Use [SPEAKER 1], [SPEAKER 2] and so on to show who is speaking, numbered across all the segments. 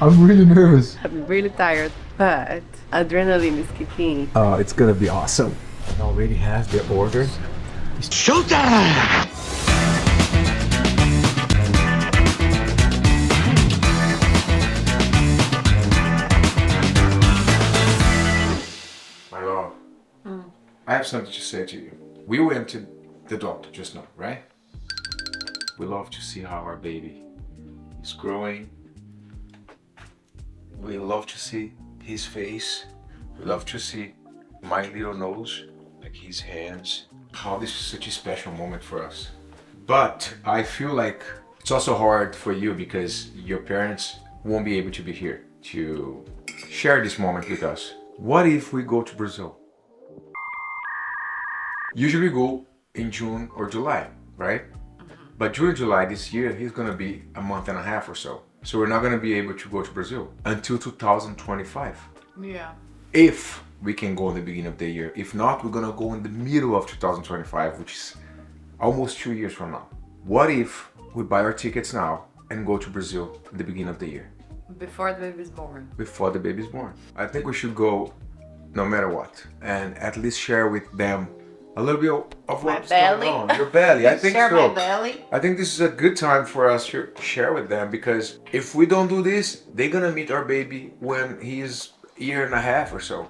[SPEAKER 1] I'm really nervous.
[SPEAKER 2] I'm really tired, but adrenaline is kicking.
[SPEAKER 1] Oh, it's gonna be awesome. I already have the order.
[SPEAKER 3] Showtime!
[SPEAKER 4] My love, I have something to say to you. We went to the doctor just now, right? We love to see how our baby is growing. We love to see his face. We love to see my little nose, like his hands. How this is such a special moment for us. But I feel like it's also hard for you because your parents won't be able to be here to share this moment with us. What if we go to Brazil? Usually we go in June or July, right? But June and July this year, he's gonna be a month and a half or so. So we're not gonna be able to go to Brazil until 2025.
[SPEAKER 2] Yeah.
[SPEAKER 4] If we can go in the beginning of the year. If not, we're gonna go in the middle of 2025, which is almost 2 years from now. What if we buy our tickets now and go to Brazil in the beginning of the year?
[SPEAKER 2] Before the baby's born.
[SPEAKER 4] Before the baby's born. I think we should go no matter what. And at least share with them a little bit of what's
[SPEAKER 2] belly.
[SPEAKER 4] going on. Your belly, I think
[SPEAKER 2] Share
[SPEAKER 4] so.
[SPEAKER 2] my belly.
[SPEAKER 4] I think this is a good time for us to share with them because if we don't do this, they're gonna meet our baby when he's a year and a half or so.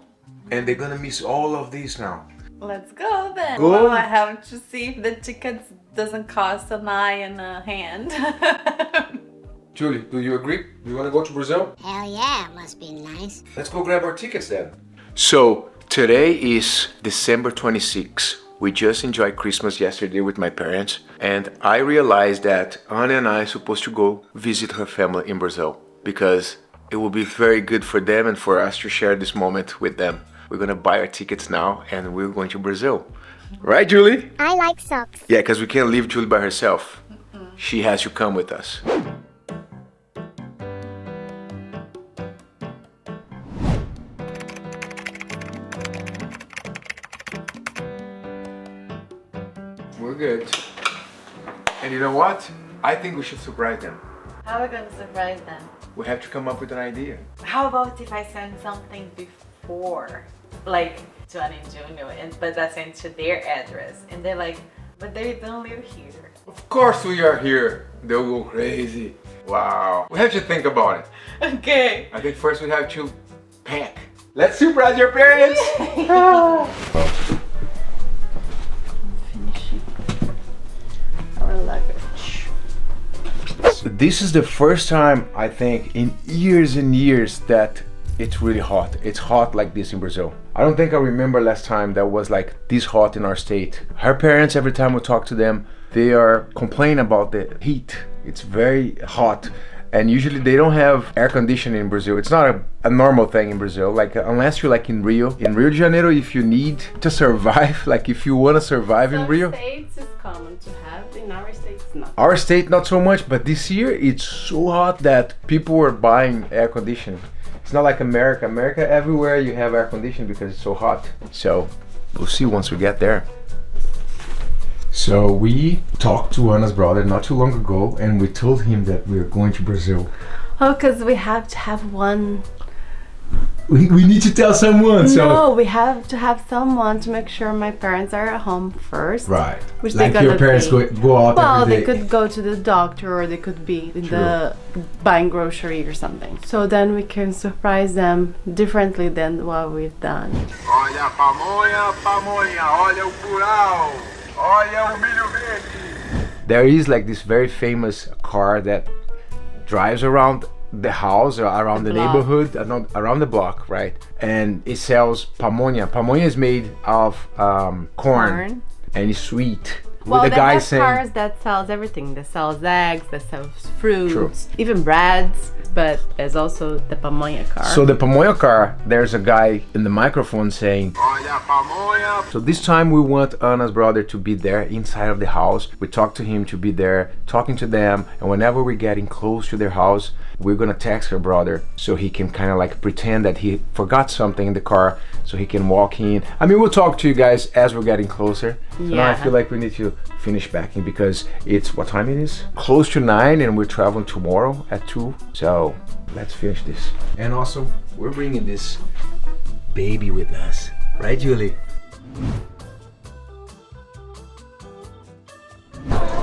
[SPEAKER 4] And they're gonna miss all of this now.
[SPEAKER 2] Let's go then.
[SPEAKER 4] Go.
[SPEAKER 2] Well, I have to see if the tickets doesn't cost an eye and a hand.
[SPEAKER 4] Julie, do you agree? Do you wanna go to Brazil?
[SPEAKER 5] Hell yeah, must be nice.
[SPEAKER 4] Let's go grab our tickets then. So today is December 26th. We just enjoyed Christmas yesterday with my parents, and I realized that Anna and I are supposed to go visit her family in Brazil because it will be very good for them and for us to share this moment with them. We're gonna buy our tickets now and we're going to Brazil. Right, Julie?
[SPEAKER 5] I like socks.
[SPEAKER 4] Yeah, because we can't leave Julie by herself. She has to come with us. We're good. And you know what? I think we should surprise them.
[SPEAKER 2] How are we gonna surprise them?
[SPEAKER 4] We have to come up with an idea.
[SPEAKER 2] How about if I send something before? Like Johnny Jr. but I send to their address. And they're like, but they don't live here.
[SPEAKER 4] Of course we are here. They'll go crazy. Wow. We have to think about it.
[SPEAKER 2] Okay.
[SPEAKER 4] I think first we have to pack. Let's surprise your parents!
[SPEAKER 2] Our luggage.
[SPEAKER 4] This is the first time I think in years and years that it's really hot. It's hot like this in Brazil. I don't think I remember last time that was like this hot in our state. Her parents, every time we talk to them, they are complaining about the heat. It's very hot. And usually they don't have air conditioning in Brazil. It's not a normal thing in Brazil. Like unless you're like in Rio de Janeiro, if you need to survive, like if you want to survive in Rio.
[SPEAKER 2] States is common to have, in our states not.
[SPEAKER 4] Our state not so much, but this year it's so hot that people were buying air conditioning. It's not like America. America, everywhere you have air conditioning because it's so hot. So we'll see once we get there. So we talked to Anna's brother not too long ago and we told him that we are going to Brazil.
[SPEAKER 2] Oh, because we have to have one.
[SPEAKER 4] We need to tell someone.
[SPEAKER 2] No, we have to have someone to make sure my parents are at home first.
[SPEAKER 4] Right.
[SPEAKER 2] Which
[SPEAKER 4] Like
[SPEAKER 2] they're
[SPEAKER 4] your
[SPEAKER 2] gonna
[SPEAKER 4] parents
[SPEAKER 2] be.
[SPEAKER 4] go out
[SPEAKER 2] Well,
[SPEAKER 4] every
[SPEAKER 2] they
[SPEAKER 4] day.
[SPEAKER 2] could go to the doctor or they could be in the buying grocery or something. So then we can surprise them differently than what we've done.
[SPEAKER 3] Olha a pamonha, pamonha, olha o curau, olha o milho verde.
[SPEAKER 4] There is like this very famous car that drives around the house or around the
[SPEAKER 2] block.
[SPEAKER 4] neighborhood, around the block, right? And it sells pamonha. Pamonha is made of corn and it's sweet.
[SPEAKER 2] Well,
[SPEAKER 4] With the
[SPEAKER 2] they
[SPEAKER 4] guy
[SPEAKER 2] have
[SPEAKER 4] saying,
[SPEAKER 2] cars that sells everything. That sells eggs, that sells fruits,
[SPEAKER 4] True.
[SPEAKER 2] even breads. But there's also the pamonha car.
[SPEAKER 4] so the pamonha car, there's a guy in the microphone saying,
[SPEAKER 3] Olha a pamonha.
[SPEAKER 4] so this time we want Anna's brother to be there inside of the house. We talk to him to be there, talking to them, and whenever we're getting close to their house, we're gonna text her brother so he can kind of like pretend that he forgot something in the car so he can walk in. I mean, we'll talk to you guys as we're getting closer. So now I
[SPEAKER 2] Yeah.
[SPEAKER 4] feel like we need to finish packing because it's what time it is? Close to 9 and we're traveling tomorrow at 2. So let's finish this. And also, we're bringing this baby with us. Right, Julie?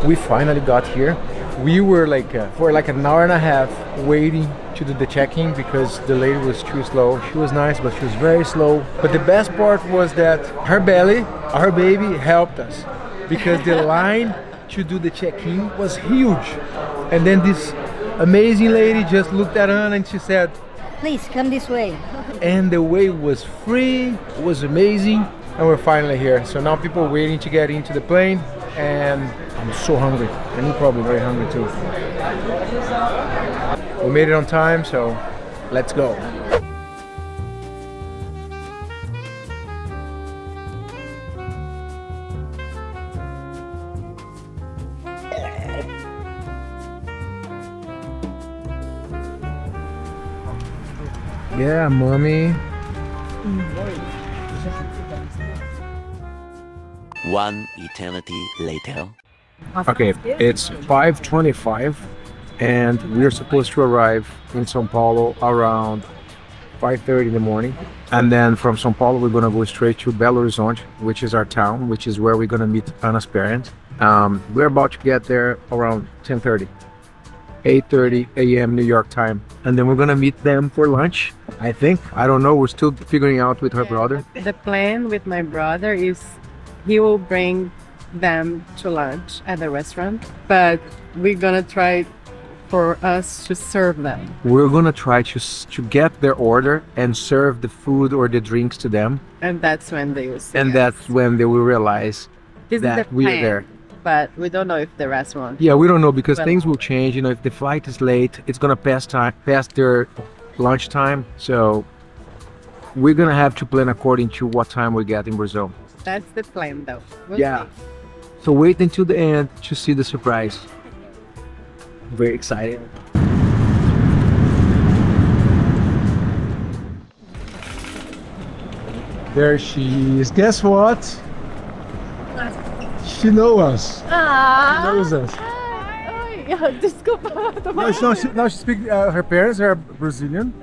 [SPEAKER 4] We finally got here. We were like for like an hour and a half waiting to do the check-in because the lady was too slow. She was nice, but she was very slow. But the best part was that her belly, our baby, helped us because the line to do the check-in was huge. And then this amazing lady just looked at Anna and she said,
[SPEAKER 5] Please come this way.
[SPEAKER 4] and the way was free, was amazing, and we're finally here. So now people are waiting to get into the plane, and I'm so hungry, and you're probably very hungry too. We made it on time, so let's go. Yeah, mommy.
[SPEAKER 6] One eternity later.
[SPEAKER 4] Okay, it's 5:25 and we're supposed to arrive in São Paulo around 5:30 in the morning. And then from São Paulo, we're gonna go straight to Belo Horizonte, which is our town, which is where we're gonna meet Anna's parents. We're about to get there around 10:30. 8:30 a.m. New York time, and then we're gonna meet them for lunch. I think, I don't know, we're still figuring out with her brother.
[SPEAKER 7] The plan with my brother is he will bring them to lunch at the restaurant, but we're gonna try for us to serve them.
[SPEAKER 4] We're gonna try to get their order and serve the food or the drinks to them,
[SPEAKER 7] And that's when they will see
[SPEAKER 4] and
[SPEAKER 7] us.
[SPEAKER 4] that's when they will realize
[SPEAKER 7] This is
[SPEAKER 4] that
[SPEAKER 7] the
[SPEAKER 4] we are
[SPEAKER 7] plan,
[SPEAKER 4] there.
[SPEAKER 7] but we don't know if the restaurant.
[SPEAKER 4] Yeah, we don't know because
[SPEAKER 7] Well-
[SPEAKER 4] things will change. You know, if the flight is late, it's gonna past their lunch time. So we're gonna have to plan according to what time we get in Brazil.
[SPEAKER 7] That's the plan, though. We'll
[SPEAKER 4] Yeah.
[SPEAKER 7] see.
[SPEAKER 4] So wait until the end to see the surprise. Very excited. There she is. Guess what? She knows us. She knows us.
[SPEAKER 7] Desculpa,
[SPEAKER 4] Now she speaks. Her parents are Brazilian.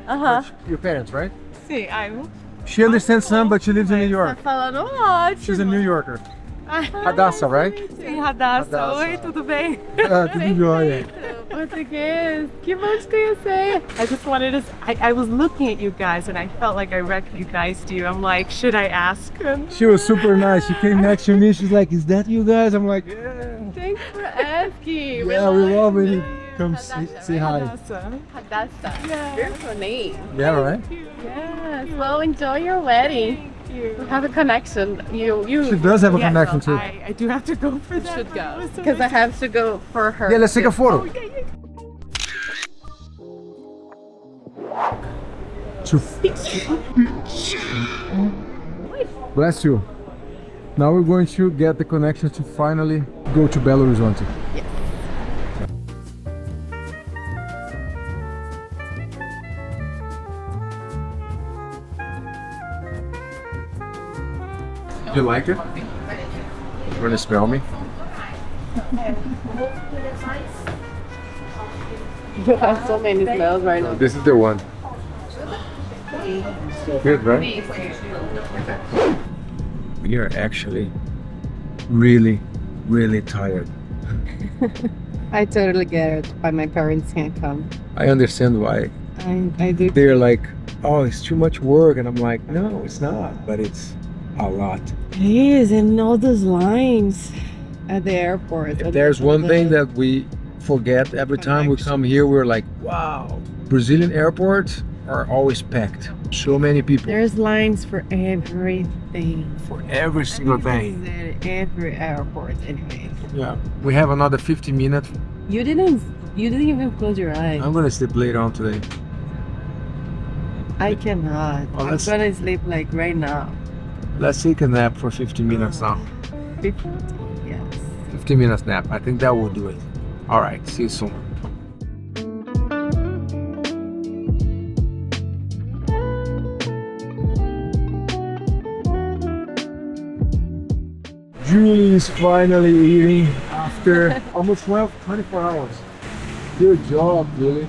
[SPEAKER 4] Your parents, right?
[SPEAKER 7] Sim, I'm
[SPEAKER 4] She understands some, but she lives in New York.
[SPEAKER 7] falando ótimo.
[SPEAKER 4] She's a New Yorker. Hadassah, right?
[SPEAKER 7] Sim, Radassa.
[SPEAKER 4] Radassa.
[SPEAKER 7] Oi, tudo bem?
[SPEAKER 4] Ah, tudo jóia.
[SPEAKER 7] Português. Que bom te conhecer. I just wanted to. I was looking at you guys and I felt like I recognized you. I'm like, should I ask him?
[SPEAKER 4] She was super nice. She came next to me. She's like, "Is that you guys?" I'm like, "Yeah."
[SPEAKER 7] Thanks for asking.
[SPEAKER 4] Yeah, we love when you come say hi.
[SPEAKER 7] Hadassah. Yeah. Beautiful name.
[SPEAKER 4] Yeah, right.
[SPEAKER 7] Yes. Well, enjoy your wedding. You have a connection. You.
[SPEAKER 4] She does have a
[SPEAKER 7] Yeah,
[SPEAKER 4] connection
[SPEAKER 7] so
[SPEAKER 4] too.
[SPEAKER 7] I do have to go for that. Should go because I have to go for her.
[SPEAKER 4] Yeah, let's take a photo. Bless you. Now we're going to get the connection to finally go to Belo Horizonte. You like it? You want to smell me?
[SPEAKER 7] You have so many smells right now.
[SPEAKER 4] This is the one. Good, right? We are actually really, really tired.
[SPEAKER 7] I totally get it. Why my parents can't come.
[SPEAKER 4] I understand why.
[SPEAKER 7] I do.
[SPEAKER 4] They're like, oh, it's too much work. And I'm like, no, it's not. But it's a lot.
[SPEAKER 7] It is, and all those lines at the airport.
[SPEAKER 4] If there's one thing that we forget every time we come here, we're like, wow, Brazilian airports are always packed. So many people
[SPEAKER 7] There's lines for everything.
[SPEAKER 4] for every single thing.
[SPEAKER 7] At every airport, anyways.
[SPEAKER 4] Yeah. We have another 50 minutes.
[SPEAKER 7] You didn't even close your eyes.
[SPEAKER 4] I'm gonna sleep later on today.
[SPEAKER 7] I cannot.
[SPEAKER 4] Oh,
[SPEAKER 7] I'm
[SPEAKER 4] let's-
[SPEAKER 7] gonna sleep like right now.
[SPEAKER 4] Let's take a nap for 15 minutes now.
[SPEAKER 7] 50, yes.
[SPEAKER 4] 15 minutes nap. I think that will do it. All right. See you soon. Julie is finally eating after almost 24 hours. Good job, Julie.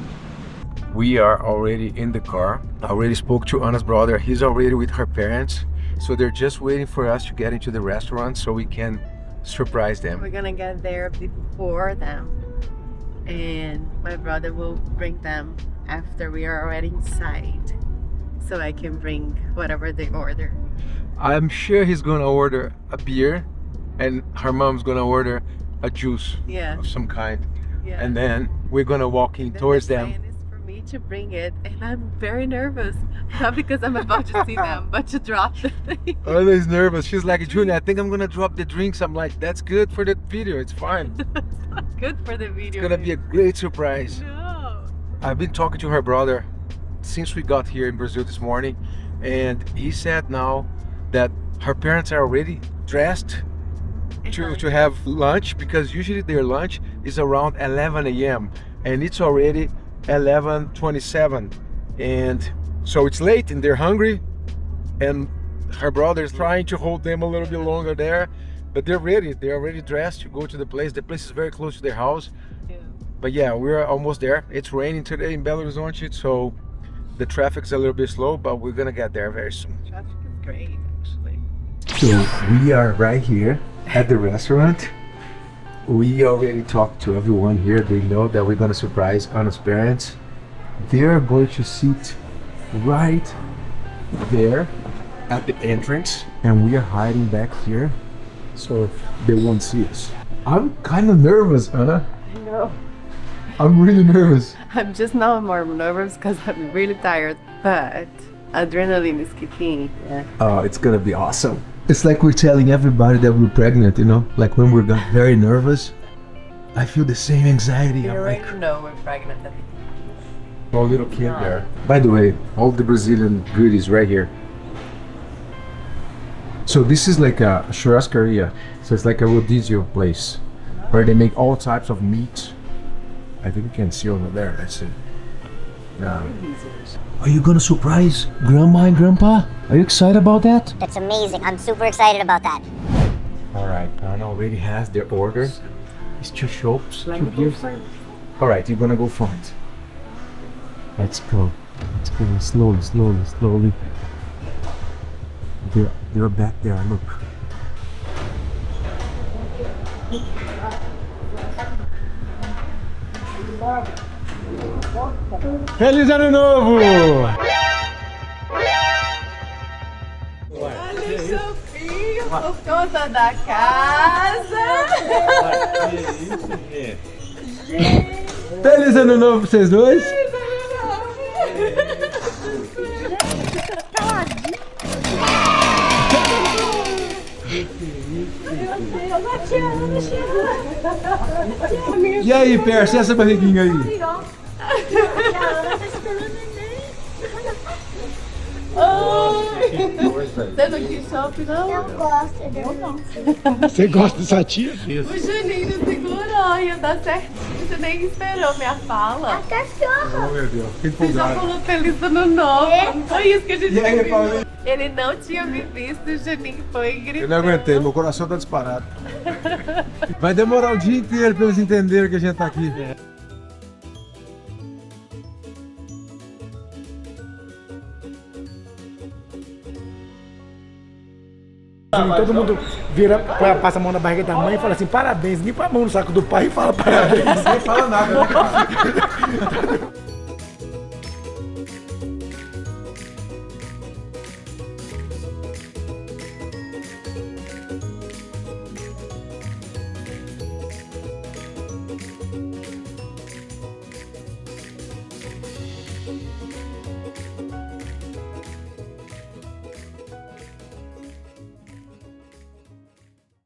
[SPEAKER 4] We are already in the car. I already spoke to Anna's brother. He's already with her parents. So they're just waiting for us to get into the restaurant so we can surprise them.
[SPEAKER 7] We're gonna get there before them, and my brother will bring them after we are already inside, so I can bring whatever they order.
[SPEAKER 4] I'm sure he's gonna order a beer and her mom's gonna order a juice
[SPEAKER 7] Yeah,
[SPEAKER 4] of some kind.
[SPEAKER 7] yeah.
[SPEAKER 4] And then we're gonna walk in
[SPEAKER 7] Then
[SPEAKER 4] towards
[SPEAKER 7] the
[SPEAKER 4] them.
[SPEAKER 7] plan is for me to bring it, and I'm very nervous. Not because I'm about to see them, but to drop the thing.
[SPEAKER 4] Anna's nervous. She's like, Junior, I think I'm gonna drop the drinks. I'm like, that's good for the video. It's fine.
[SPEAKER 7] It's not good for the video.
[SPEAKER 4] It's gonna be a great surprise.
[SPEAKER 7] No.
[SPEAKER 4] I've been talking to her brother since we got here in Brazil this morning, and he said now that her parents are already dressed to have lunch, because usually their lunch is around 11 a.m. and it's already 11:27, and so it's late and they're hungry, and her brother is trying to hold them a little bit longer there, but they're ready. They're already dressed to go to the place. The place is very close to their house.
[SPEAKER 7] Yeah.
[SPEAKER 4] But yeah, we're almost there. It's raining today in Belo Horizonte, so the traffic's a little bit slow, but we're gonna get there very soon.
[SPEAKER 7] Traffic is great, actually.
[SPEAKER 1] So we are right here at the restaurant. We already talked to everyone here. They know that we're gonna surprise Anna's parents. They're going to sit right there at the entrance, and we are hiding back here so they won't see us. I'm kind of nervous, Anna.
[SPEAKER 7] I know.
[SPEAKER 1] I'm really nervous.
[SPEAKER 7] I'm just now more nervous because I'm really tired, but adrenaline is kicking. Yeah.
[SPEAKER 1] Oh, it's gonna be awesome. It's like we're telling everybody that we're pregnant, you know? Like when we're very nervous, I feel the same anxiety.
[SPEAKER 7] You
[SPEAKER 1] I'm
[SPEAKER 7] already
[SPEAKER 1] like,
[SPEAKER 7] know we're pregnant.
[SPEAKER 1] oh, little kid there. By the way, all the Brazilian goodies right here. So this is like a churrascaria. So it's like a rodizio place where they make all types of meat. I think you can see over there. That's it. Are you gonna surprise Grandma and Grandpa? Are you excited about that?
[SPEAKER 5] That's amazing. I'm super excited about that.
[SPEAKER 1] All right, Anna already has their order. It's 2 shops, 2 beers. All right, you're gonna go front. Let's go. Let's go slowly, slowly, slowly. They're back there. Look. Feliz Ano Novo!
[SPEAKER 7] Por conta da casa.
[SPEAKER 1] Feliz Ano Novo pra vocês dois! E aí, Percy, essa barriguinha aí?
[SPEAKER 7] Você não quis shopping, não?
[SPEAKER 5] Eu gosto. Eu não.
[SPEAKER 1] Você gosta dessa tia?
[SPEAKER 7] O Juninho segurou, ia dar certinho. Você nem esperou minha fala.
[SPEAKER 5] Cachorro.
[SPEAKER 1] Oh, meu Deus. Que
[SPEAKER 7] Você já
[SPEAKER 1] empolgado.
[SPEAKER 7] falou feliz ano novo. Não foi isso que a gente
[SPEAKER 1] E aí,
[SPEAKER 7] viu.
[SPEAKER 1] Paulinho?
[SPEAKER 7] Ele não tinha me visto, o Juninho foi gritando.
[SPEAKER 1] Eu não aguentei, meu coração tá disparado. Vai demorar o dia inteiro pra eles entenderem que a gente tá aqui.
[SPEAKER 8] Todo mundo vira, passa a mão na barriga da mãe e fala assim, parabéns. Limpa a mão no saco do pai e fala parabéns.
[SPEAKER 1] Ninguém fala nada, né?